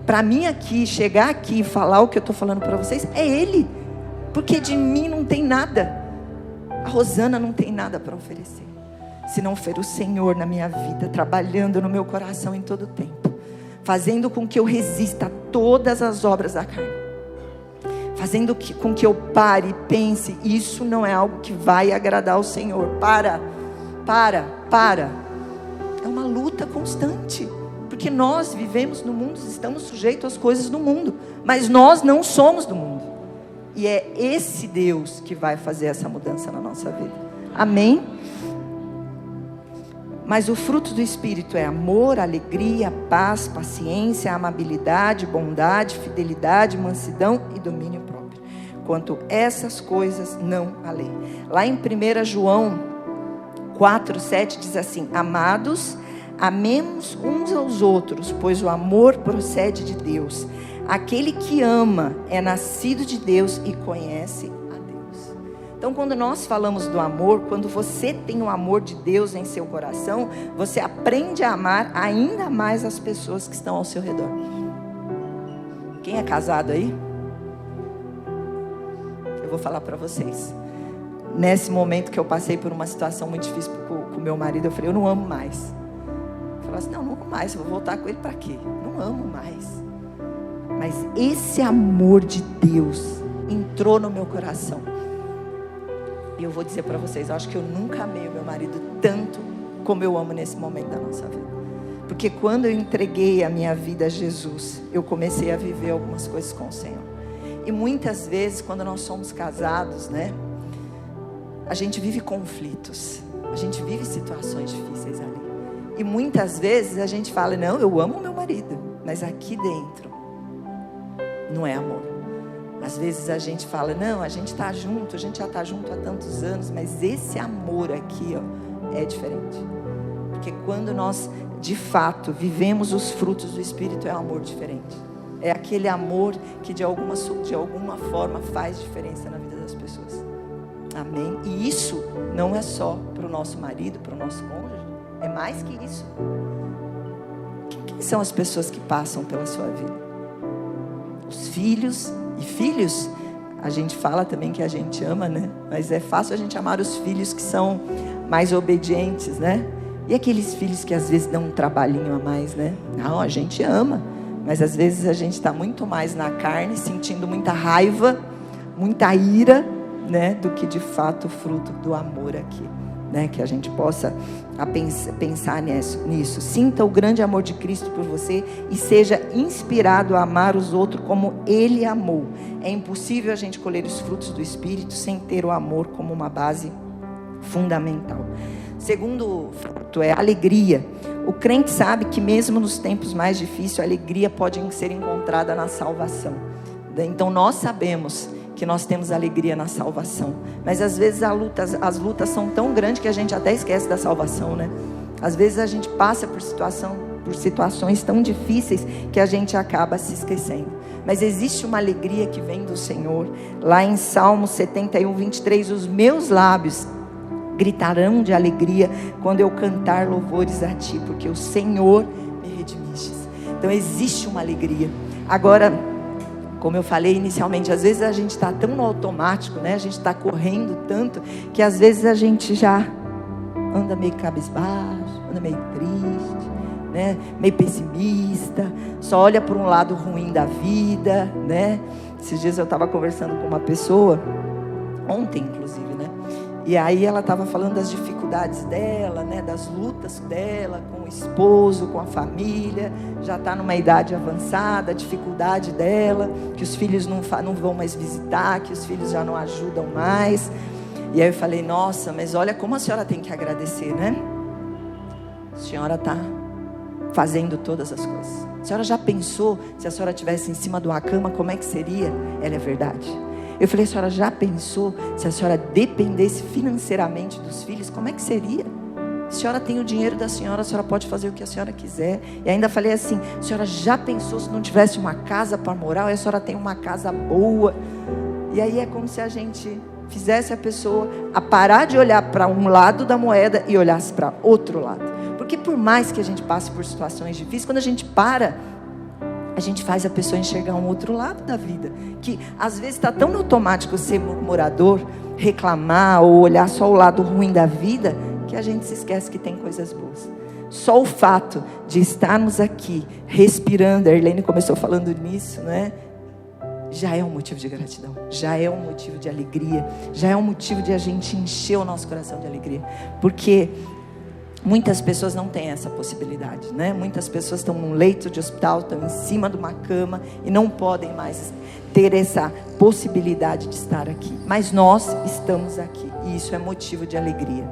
Para mim aqui, chegar aqui e falar o que eu estou falando para vocês é Ele. Porque de mim não tem nada. A Rosana não tem nada para oferecer, se não for o Senhor na minha vida, trabalhando no meu coração em todo o tempo, fazendo com que eu resista a todas as obras da carne, fazendo com que eu pare e pense, isso não é algo que vai agradar ao Senhor. Para. É uma luta constante, porque nós vivemos no mundo, estamos sujeitos às coisas do mundo, mas nós não somos do mundo. E é esse Deus que vai fazer essa mudança na nossa vida. Amém? Mas o fruto do Espírito é amor, alegria, paz, paciência, amabilidade, bondade, fidelidade, mansidão e domínio próprio. Quanto essas coisas não há lei. Lá em 1 João 4:7 diz assim: amados, amemos uns aos outros, pois o amor procede de Deus. Aquele que ama é nascido de Deus e conhece a Deus. Então, quando nós falamos do amor, quando você tem o amor de Deus em seu coração, você aprende a amar ainda mais as pessoas que estão ao seu redor. Quem é casado aí? Eu vou falar para vocês. nesse momento que eu passei por uma situação muito difícil com o meu marido, eu falei, eu não amo mais. Eu falei assim, não amo mais, eu vou voltar com ele para quê? Não amo mais. Mas esse amor de Deus entrou no meu coração. E eu vou dizer para vocês, eu acho que eu nunca amei o meu marido tanto como eu amo nesse momento da nossa vida. Porque quando eu entreguei a minha vida a Jesus, eu comecei a viver algumas coisas com o Senhor. E muitas vezes, quando nós somos casados, né, a gente vive conflitos, a gente vive situações difíceis ali. E muitas vezes a gente fala, não, eu amo meu marido, mas aqui dentro não é amor. Às vezes a gente fala, não, a gente está junto, a gente já está junto há tantos anos, mas esse amor aqui, ó, é diferente. Porque quando nós, de fato, vivemos os frutos do Espírito, é um amor diferente. É aquele amor que de alguma forma faz diferença na vida das pessoas. Amém? E isso não é só para o nosso marido, para o nosso cônjuge, é mais que isso. Quem são as pessoas que passam pela sua vida? Os filhos. E filhos, a gente fala também que a gente ama, né? Mas é fácil a gente amar os filhos que são mais obedientes, né? E aqueles filhos que às vezes dão um trabalhinho a mais, né? Não, a gente ama, mas às vezes a gente está muito mais na carne, sentindo muita raiva, muita ira, né? Do que de fato o fruto do amor aqui, né? Que a gente possa pensar nisso. Sinta o grande amor de Cristo por você e seja inspirado a amar os outros como Ele amou. É impossível a gente colher os frutos do Espírito sem ter o amor como uma base fundamental. Segundo fruto é a alegria. O crente sabe que mesmo nos tempos mais difíceis, a alegria pode ser encontrada na salvação. Então nós sabemos que nós temos alegria na salvação, mas às vezes as lutas são tão grandes que a gente até esquece da salvação, né? Às vezes a gente passa por situações tão difíceis que a gente acaba se esquecendo. Mas existe uma alegria que vem do Senhor. Lá em Salmo 71, 23, os meus lábios gritarão de alegria quando eu cantar louvores a Ti, porque o Senhor me redimiste. Então existe uma alegria. Agora, como eu falei inicialmente, às vezes a gente está tão no automático, né? A gente está correndo tanto, que às vezes a gente já anda meio cabisbaixo, anda meio triste, né? Meio pessimista, só olha por um lado ruim da vida, né? Esses dias eu estava conversando com uma pessoa, ontem inclusive, né? E aí ela estava falando das dificuldades dela, né? Das lutas dela com o esposo, com a família. Já está numa idade avançada, a dificuldade dela, que os filhos não vão mais visitar, que os filhos já não ajudam mais. E aí eu falei, nossa, mas olha como a senhora tem que agradecer, né? A senhora está fazendo todas as coisas. A senhora já pensou, se a senhora estivesse em cima de uma cama, como é que seria? Ela é verdade. Eu falei, a senhora já pensou, se a senhora dependesse financeiramente dos filhos, como é que seria? A senhora tem o dinheiro da senhora, a senhora pode fazer o que a senhora quiser. E ainda falei assim, a senhora já pensou se não tivesse uma casa para morar, ou a senhora tem uma casa boa? E aí é como se a gente fizesse a pessoa a parar de olhar para um lado da moeda e olhasse para outro lado. Porque por mais que a gente passe por situações difíceis, quando a gente para, a gente faz a pessoa enxergar um outro lado da vida, que às vezes está tão no automático ser murmurador, reclamar ou olhar só o lado ruim da vida, que a gente se esquece que tem coisas boas. Só o fato de estarmos aqui respirando, a Irlene começou falando nisso, né? Já é um motivo de gratidão, já é um motivo de alegria, já é um motivo de a gente encher o nosso coração de alegria, porque muitas pessoas não têm essa possibilidade, né? Muitas pessoas estão num leito de hospital, estão em cima de uma cama e não podem mais ter essa possibilidade de estar aqui. Mas nós estamos aqui e isso é motivo de alegria.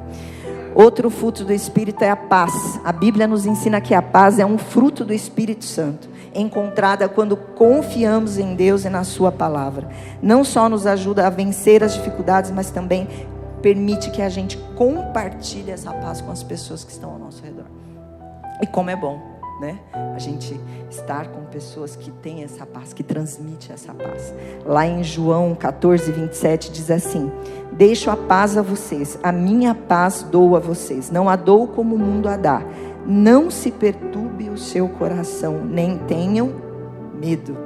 Outro fruto do Espírito é a paz. A Bíblia nos ensina que a paz é um fruto do Espírito Santo, encontrada quando confiamos em Deus e na sua palavra. Não só nos ajuda a vencer as dificuldades, mas também permite que a gente compartilhe essa paz com as pessoas que estão ao nosso redor. E como é bom, né? A gente estar com pessoas que têm essa paz, que transmite essa paz. Lá em João 14, 27 diz assim: deixo a paz a vocês, a minha paz dou a vocês, não a dou como o mundo a dá. Não se perturbe o seu coração, nem tenham medo.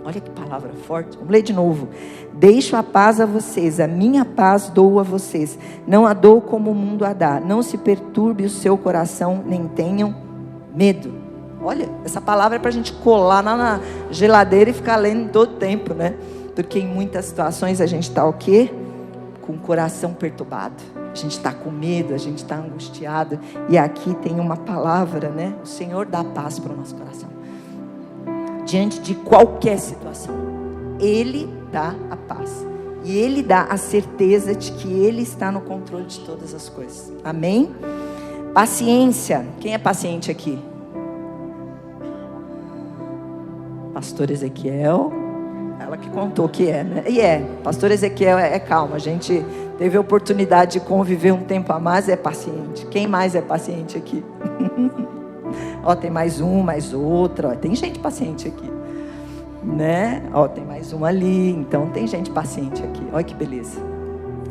Olha que palavra forte. Vamos ler de novo. Deixo a paz a vocês, a minha paz dou a vocês. Não a dou como o mundo a dá. Não se perturbe o seu coração, nem tenham medo. Olha, essa palavra é para a gente colar na geladeira e ficar lendo todo tempo, né? Porque em muitas situações a gente está o quê? Com o coração perturbado. A gente está com medo, a gente está angustiado. E aqui tem uma palavra, né? O Senhor dá paz para o nosso coração. Diante de qualquer situação, Ele dá a paz. E Ele dá a certeza de que Ele está no controle de todas as coisas. Amém? Paciência. Quem é paciente aqui? Pastor Ezequiel. Ela que contou que é, né? E pastor Ezequiel é calmo. A gente teve a oportunidade de conviver um tempo a mais, é paciente. Quem mais é paciente aqui? Ó, tem mais um, mais outro. Ó, tem gente paciente aqui, né? Ó, tem mais um ali. Então tem gente paciente aqui. Olha que beleza.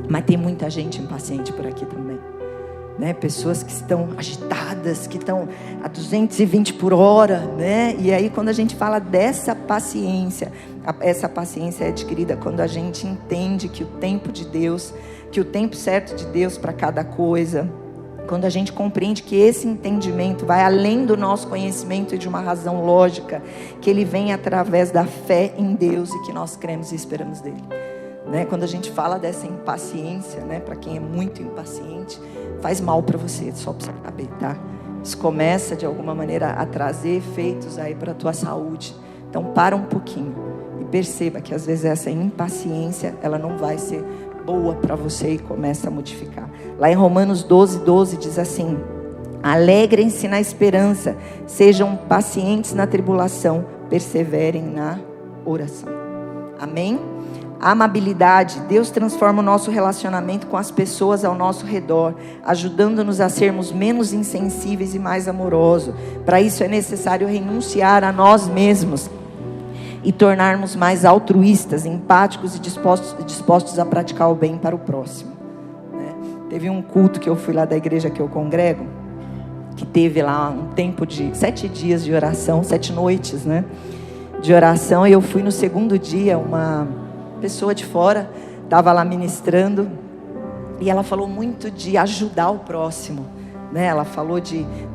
Mas tem muita gente impaciente por aqui também, né? Pessoas que estão agitadas, que estão a 220 por hora, né? E aí quando a gente fala dessa paciência, essa paciência é adquirida quando a gente entende que o tempo de Deus, que o tempo certo de Deus para cada coisa, quando a gente compreende que esse entendimento vai além do nosso conhecimento e de uma razão lógica, que ele vem através da fé em Deus e que nós cremos e esperamos dele, né? Quando a gente fala dessa impaciência, né? Para quem é muito impaciente, faz mal para você, só para você saber, tá? Isso começa de alguma maneira a trazer efeitos aí para a tua saúde. Então para um pouquinho e perceba que às vezes essa impaciência, ela não vai ser boa para você e começa a modificar. Lá em Romanos 12:12 diz assim: alegrem-se na esperança, sejam pacientes na tribulação, perseverem na oração. Amém? A amabilidade, Deus transforma o nosso relacionamento com as pessoas ao nosso redor, ajudando-nos a sermos menos insensíveis e mais amorosos. Para isso é necessário renunciar a nós mesmos e tornarmos mais altruístas, empáticos e dispostos a praticar o bem para o próximo, né? Teve um culto que eu fui lá da igreja que eu congrego, que teve lá um tempo de 7 dias de oração, 7 noites, né, de oração. E eu fui no segundo dia, uma pessoa de fora estava lá ministrando, e ela falou muito de ajudar o próximo, né? Ela falou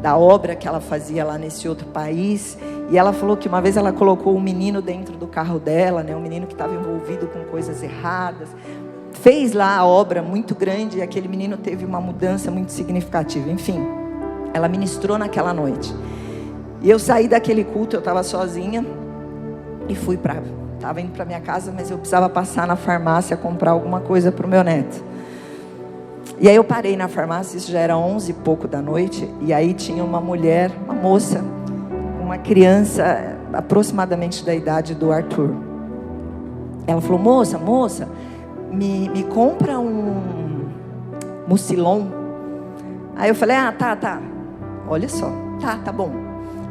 da obra que ela fazia lá nesse outro país. E ela falou que uma vez ela colocou um menino dentro do carro dela, né? Um menino que estava envolvido com coisas erradas. Fez lá a obra muito grande e aquele menino teve uma mudança muito significativa. Enfim, ela ministrou naquela noite. E eu saí daquele culto, eu estava sozinha e estava indo para minha casa, mas eu precisava passar na farmácia comprar alguma coisa para o meu neto. E aí eu parei na farmácia, isso já era 11 e pouco da noite, e aí tinha uma mulher, uma moça, uma criança aproximadamente da idade do Arthur. Ela falou: moça, me compra um Mucilon. Aí eu falei: tá, olha só, tá bom.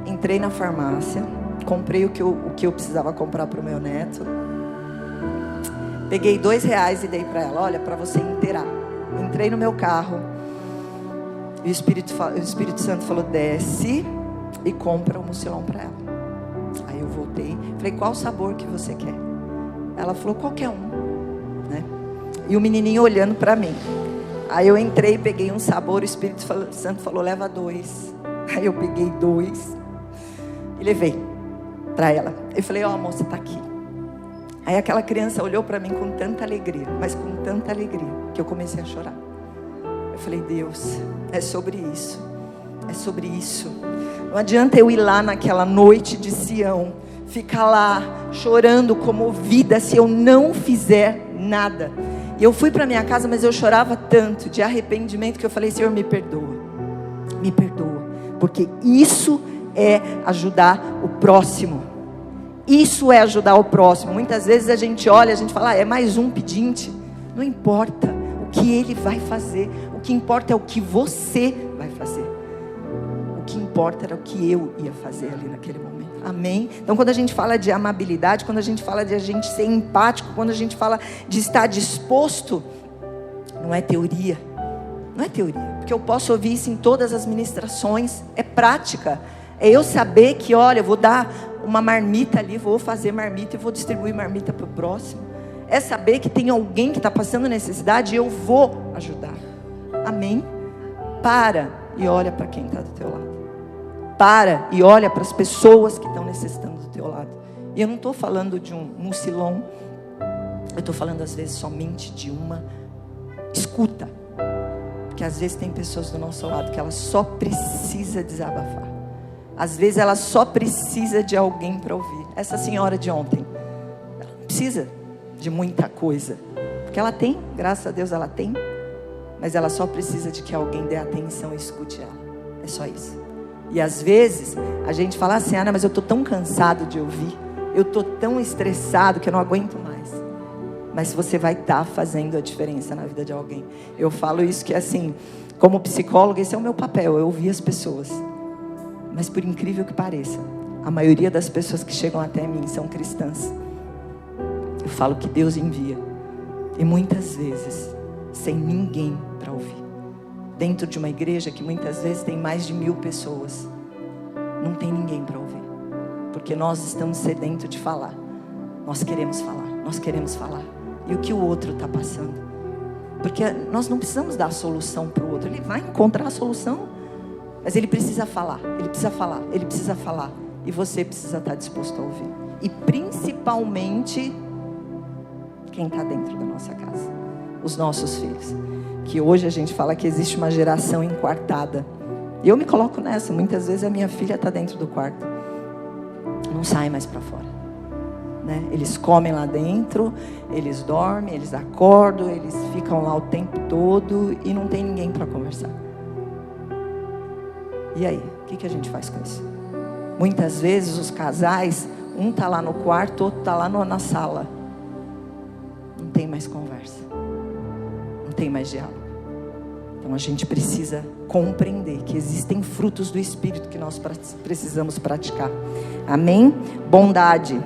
Entrei na farmácia, comprei o que eu precisava comprar para o meu neto, peguei R$2 e dei para ela: olha, para você inteirar. Entrei no meu carro e o Espírito Santo falou: desce e compra o Mucilon para ela. Aí eu voltei, falei: qual sabor que você quer? Ela falou: qualquer um, né? E o menininho olhando para mim. Aí eu entrei, peguei um sabor, o Espírito Santo falou: leva 2. Aí eu peguei 2 e levei para ela. Eu falei: ó, moça, tá aqui. Aí aquela criança olhou para mim com tanta alegria, mas com tanta alegria, que eu comecei a chorar. Eu falei: Deus, é sobre isso. É sobre isso. Não adianta eu ir lá naquela noite de Sião, ficar lá chorando comovida, se eu não fizer nada. E eu fui para minha casa, mas eu chorava tanto de arrependimento, que eu falei: Senhor, me perdoa, porque isso é ajudar o próximo. Isso é ajudar o próximo. Muitas vezes a gente olha, a gente fala: é mais um pedinte. Não importa o que ele vai fazer, o que importa é o que você vai fazer. O que importa era o que eu ia fazer ali naquele momento. Amém? Então quando a gente fala de amabilidade, quando a gente fala de a gente ser empático, quando a gente fala de estar disposto, não é teoria. Não é teoria, porque eu posso ouvir isso em todas as ministrações. É prática. É eu saber que, olha, eu vou dar uma marmita ali, vou fazer marmita e vou distribuir marmita para o próximo. É saber que tem alguém que está passando necessidade e eu vou ajudar. Amém? Para e olha para quem está do teu lado. Para e olha para as pessoas que estão necessitando do teu lado. E eu não estou falando de um mucilão. Eu estou falando às vezes somente de uma escuta. Porque às vezes tem pessoas do nosso lado que ela só precisa desabafar. Às vezes ela só precisa de alguém para ouvir. Essa senhora de ontem, ela não precisa de muita coisa. Porque ela tem, graças a Deus ela tem. Mas ela só precisa de que alguém dê atenção e escute ela. É só isso. E às vezes a gente fala assim, Ana, mas eu estou tão cansado de ouvir. Eu estou tão estressado que eu não aguento mais. Mas você vai estar fazendo a diferença na vida de alguém. Eu falo isso que assim, como psicóloga, esse é o meu papel, eu ouvir as pessoas. Mas por incrível que pareça, a maioria das pessoas que chegam até mim são cristãs. Eu falo que Deus envia. E muitas vezes, sem ninguém para ouvir. Dentro de uma igreja que muitas vezes tem mais de 1000 pessoas, não tem ninguém para ouvir. Porque nós estamos sedentos de falar. Nós queremos falar, nós queremos falar. E o que o outro está passando? Porque nós não precisamos dar a solução para o outro. Ele vai encontrar a solução. Mas ele precisa falar, ele precisa falar, ele precisa falar. E você precisa estar disposto a ouvir. E principalmente quem está dentro da nossa casa. Os nossos filhos. Que hoje a gente fala que existe uma geração enquartada. E eu me coloco nessa. Muitas vezes a minha filha está dentro do quarto. Não sai mais para fora. Né? Eles comem lá dentro, eles dormem, eles acordam, eles ficam lá o tempo todo e não tem ninguém para conversar. E aí, o que a gente faz com isso? Muitas vezes os casais, um está lá no quarto, outro está lá na sala. Não tem mais conversa. Não tem mais diálogo. Então a gente precisa compreender que existem frutos do Espírito que nós precisamos praticar. Amém? Bondade.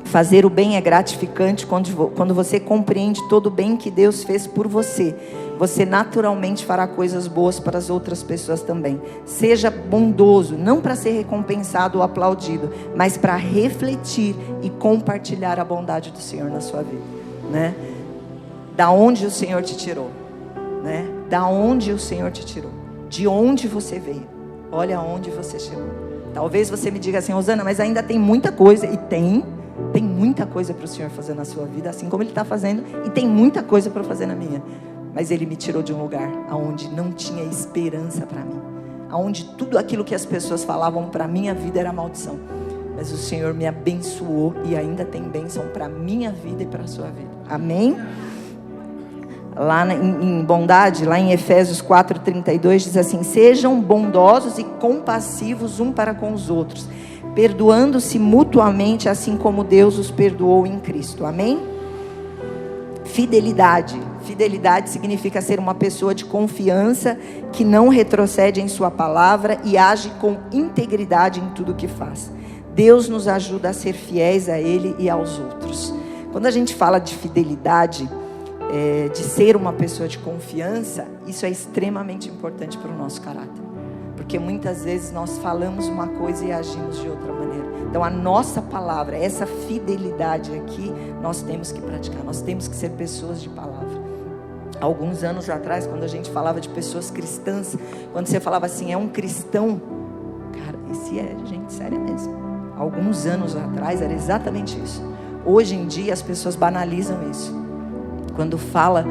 Fazer o bem é gratificante quando você compreende todo o bem que Deus fez por você. Você naturalmente fará coisas boas para as outras pessoas também. Seja bondoso, não para ser recompensado ou aplaudido, mas para refletir e compartilhar a bondade do Senhor na sua vida, né? Da onde o Senhor te tirou, né? Da onde o Senhor te tirou, de onde você veio, olha aonde você chegou. Talvez você me diga assim, Rosana, mas ainda tem muita coisa. E tem muita coisa para o Senhor fazer na sua vida, assim como Ele está fazendo, e tem muita coisa para fazer na minha. Mas Ele me tirou de um lugar onde não tinha esperança para mim, onde tudo aquilo que as pessoas falavam para a minha vida era maldição. Mas o Senhor me abençoou e ainda tem bênção para a minha vida e para a sua vida. Amém? Lá em bondade, lá em Efésios 4:32 diz assim, sejam bondosos e compassivos um para com os outros, perdoando-se mutuamente, assim como Deus os perdoou em Cristo. Amém? Fidelidade. Fidelidade significa ser uma pessoa de confiança, que não retrocede em sua palavra e age com integridade em tudo que faz. Deus nos ajuda a ser fiéis a Ele e aos outros. Quando a gente fala de fidelidade, de ser uma pessoa de confiança, isso é extremamente importante para o nosso caráter. Porque muitas vezes nós falamos uma coisa e agimos de outra maneira. Então a nossa palavra, essa fidelidade aqui, nós temos que praticar. Nós temos que ser pessoas de palavra. Alguns anos atrás, quando a gente falava de pessoas cristãs, quando você falava assim, é um cristão, cara, esse é gente séria mesmo. Alguns anos atrás era exatamente isso. Hoje em dia as pessoas banalizam isso. Quando fala,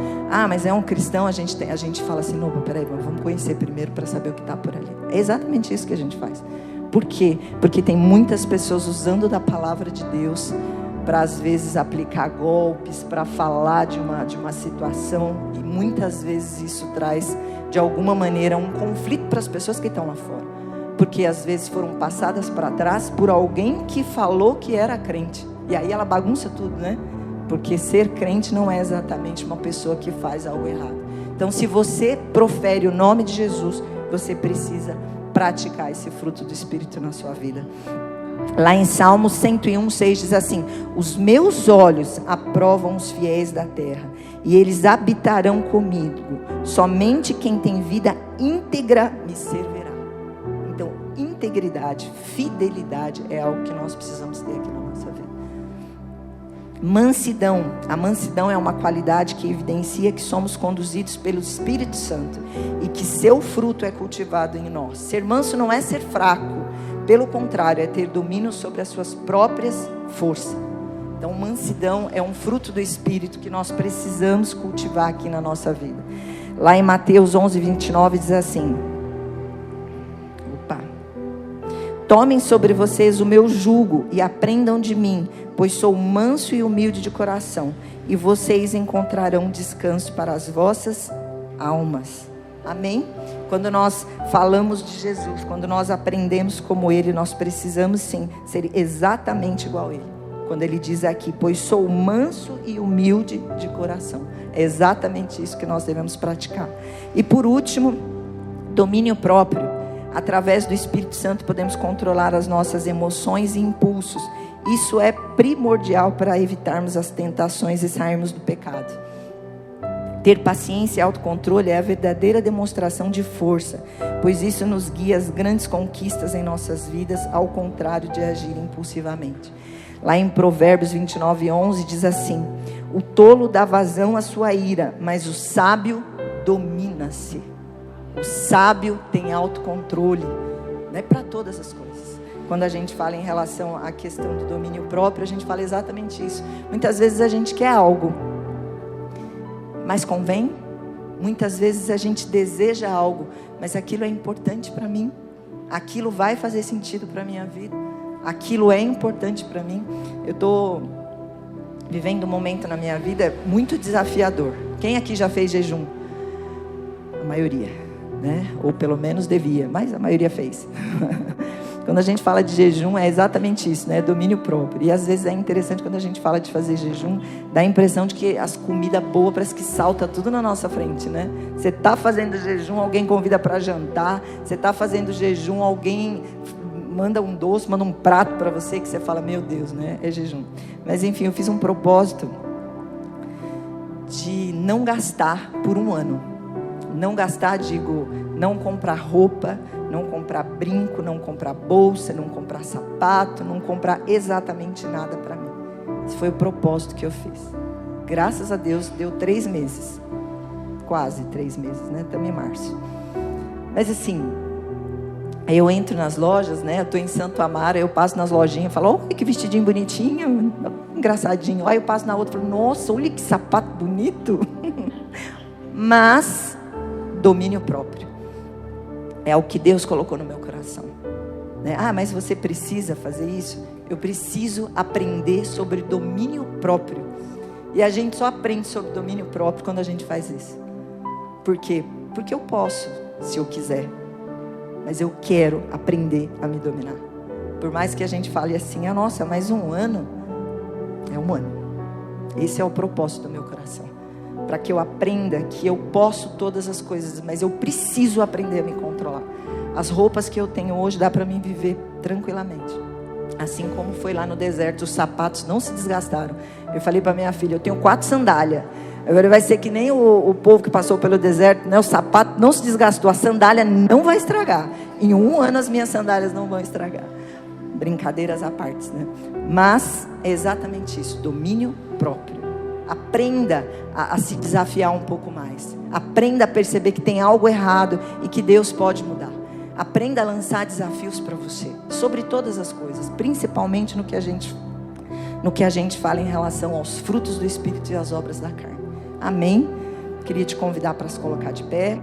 mas é um cristão, a gente fala assim, não, peraí, vamos conhecer primeiro para saber o que está por ali. É exatamente isso que a gente faz. Por quê? Porque tem muitas pessoas usando da palavra de Deus para às vezes aplicar golpes, para falar de uma situação, e muitas vezes isso traz de alguma maneira um conflito para as pessoas que estão lá fora. Porque às vezes foram passadas para trás por alguém que falou que era crente. E aí ela bagunça tudo, né? Porque ser crente não é exatamente uma pessoa que faz algo errado. Então, se você profere o nome de Jesus, você precisa praticar esse fruto do Espírito na sua vida. Lá em Salmos 101:6 diz assim: os meus olhos aprovam os fiéis da terra, e eles habitarão comigo. Somente quem tem vida íntegra me servirá. Então, integridade, fidelidade é algo que nós precisamos ter aqui na nossa vida. Mansidão. A mansidão é uma qualidade que evidencia que somos conduzidos pelo Espírito Santo e que seu fruto é cultivado em nós. Ser manso não é ser fraco, pelo contrário, é ter domínio sobre as suas próprias forças. Então, mansidão é um fruto do Espírito que nós precisamos cultivar aqui na nossa vida. Lá em Mateus 11:29 diz assim: tomem sobre vocês o meu jugo e aprendam de mim, pois sou manso e humilde de coração, e vocês encontrarão descanso para as vossas almas. Amém? Quando nós falamos de Jesus, quando nós aprendemos como Ele, nós precisamos sim ser exatamente igual a Ele. Quando Ele diz aqui, pois sou manso e humilde de coração. É exatamente isso que nós devemos praticar. E por último, domínio próprio. Através do Espírito Santo podemos controlar as nossas emoções e impulsos. Isso é primordial para evitarmos as tentações e sairmos do pecado. Ter paciência e autocontrole é a verdadeira demonstração de força, pois isso nos guia às grandes conquistas em nossas vidas, ao contrário de agir impulsivamente. Lá em Provérbios 29:11 diz assim: o tolo dá vazão à sua ira, mas o sábio domina-se. O sábio tem autocontrole, não é para todas as coisas. Quando a gente fala em relação à questão do domínio próprio, a gente fala exatamente isso. Muitas vezes a gente quer algo, mas convém? Muitas vezes a gente deseja algo, mas aquilo é importante para mim? Aquilo vai fazer sentido para a minha vida? Aquilo é importante para mim? Eu estou vivendo um momento na minha vida muito desafiador. Quem aqui já fez jejum? A maioria. Né? Ou pelo menos devia, mas a maioria fez. Quando a gente fala de jejum, é exatamente isso, né? Domínio próprio. E às vezes é interessante quando a gente fala de fazer jejum, dá a impressão de que as comidas boas parece que salta tudo na nossa frente, né? Você está fazendo jejum, alguém convida para jantar. Você está fazendo jejum, alguém manda um doce, manda um prato para você que você fala, meu Deus, né? É jejum. Mas enfim, eu fiz um propósito de não gastar por um ano. Não gastar, digo, não comprar roupa, não comprar brinco, não comprar bolsa, não comprar sapato, não comprar exatamente nada para mim. Esse foi o propósito que eu fiz. Graças a Deus, deu 3 meses. Quase 3 meses, né? Estamos em março. Mas assim, aí eu entro nas lojas, né? Eu estou em Santo Amaro, eu passo nas lojinhas e falo, olha que vestidinho bonitinho, engraçadinho. Aí eu passo na outra e falo, nossa, olha que sapato bonito. Mas domínio próprio é o que Deus colocou no meu coração, né? Ah, mas você precisa fazer isso? Eu preciso aprender sobre domínio próprio. E a gente só aprende sobre domínio próprio quando a gente faz isso. Por quê? Porque eu posso, se eu quiser, mas eu quero aprender a me dominar. Por mais que a gente fale assim, ah, nossa, mais um ano. É um ano. Esse é o propósito do meu coração. Para que eu aprenda que eu posso todas as coisas, mas eu preciso aprender a me controlar. As roupas que eu tenho hoje dá para mim viver tranquilamente. Assim como foi lá no deserto, os sapatos não se desgastaram. Eu falei para minha filha, eu tenho 4 sandálias. Agora vai ser que nem o povo que passou pelo deserto, né? O sapato não se desgastou, a sandália não vai estragar. Em um ano as minhas sandálias não vão estragar. Brincadeiras à parte, né? Mas é exatamente isso, domínio próprio. Aprenda a se desafiar um pouco mais. Aprenda a perceber que tem algo errado e que Deus pode mudar. Aprenda a lançar desafios para você, sobre todas as coisas, principalmente no que a gente fala em relação aos frutos do Espírito e às obras da carne. Amém? Queria te convidar para se colocar de pé.